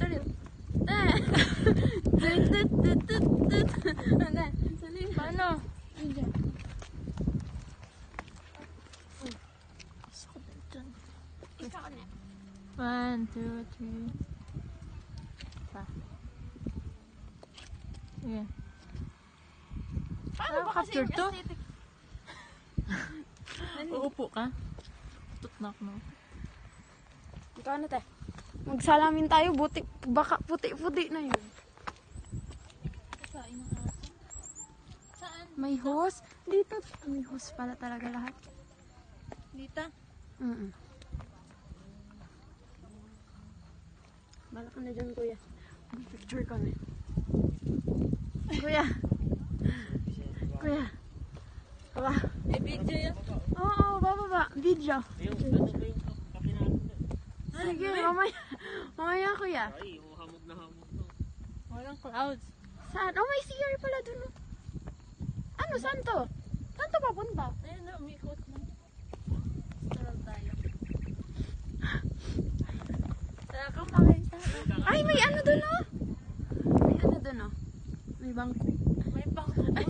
Tuloy. Paano? One, two, three. Pa. Ayan. Paano ba kasi capture yung to? aesthetic? Uupo ka? Tutnak no? Ikaw na te. Magsalamin tayo, butik, baka puti-puti na yun. Saan? May hose. Dito, may hose pala talaga lahat. Dito? Bala ka na dyan, kuya. Picture kami. Kuya. Kuya. Baba. May video yan? Oo, baba. Video. Sige, mamaya kuya. Ay, hamog na hamog to. Walang clouds. Saan? Oh, may CR pala dun. Oh. Ano, saan to? Saan to papunta? Ayun na, umikot na. Stroll tayo. Tara ka makita. Ay, may ano dun, oh. May ano dun, oh. May bangko. May bangko. Ay,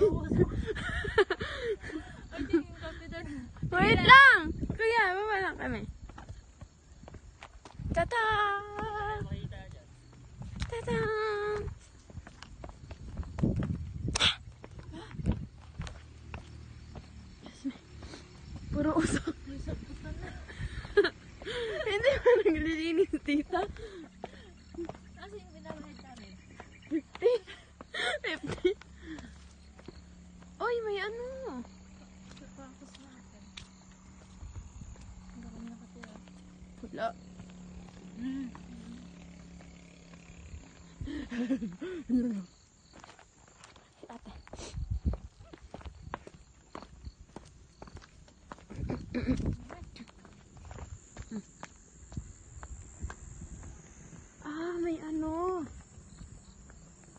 di yung kape doon. Wait lang! Kuya, baba lang kami. Tata! Makita dyan. Tata! Puro usok. Hindi mo naglilinis, tita. Kasi yung binabahid namin. 50. Oy, may ano. Pagpapos natin. Ang gawin na katira. Wala. Si ate. May ano.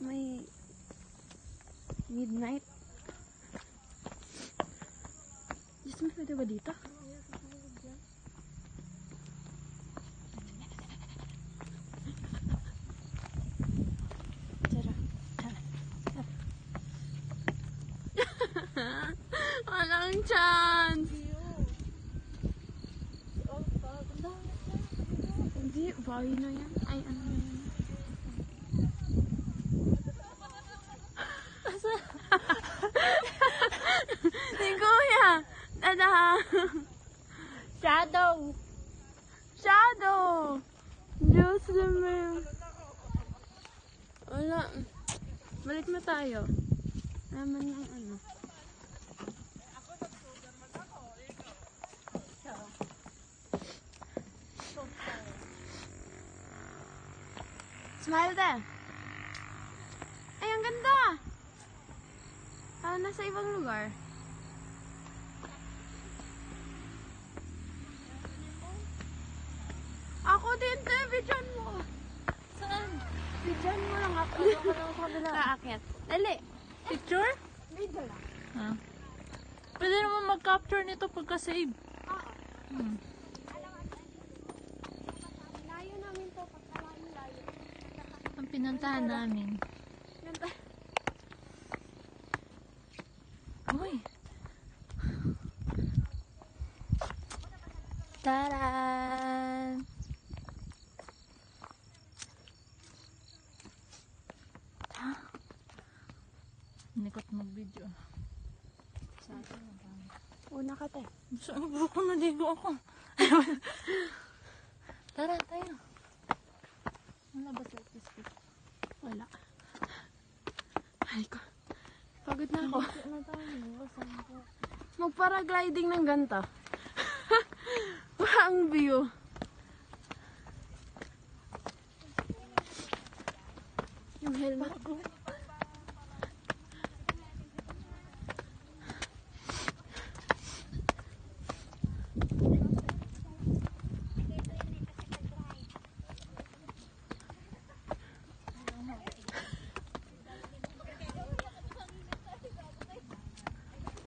May midnight. Diyos mo, pwede ba dito? Walang chance! Hindi, bahay na yan. Ay, ano na yan? Si Kuya! Tada! Shadow! Shadow! Diyos naman. Wala. Balik na tayo. Naman yung ano. Smile tayo. Ay, ang ganda! Nasa ibang lugar. Ako din, te. Bidyan mo. Saan? Bidyan mo lang ako. Ako lang sa kabila. Kaakit. Dali. Picture? Video lang. Ah. Pwede naman mag-capture nito pagka-save. Oo. Hmm. Layo namin to. Pagkalayo-layo. Ang pinuntahan namin. Uy! Taran! Nikot mag-video. Sa akin na ba? Una ka, te. Saan ko naligo ako? Tara, tayo. Wala ba sa Facebook? Wala. Ay ko. Pagod na ako. Ano tayo? Saan ko? Mag-paragliding ng ganito. Ang view. Yung helmet.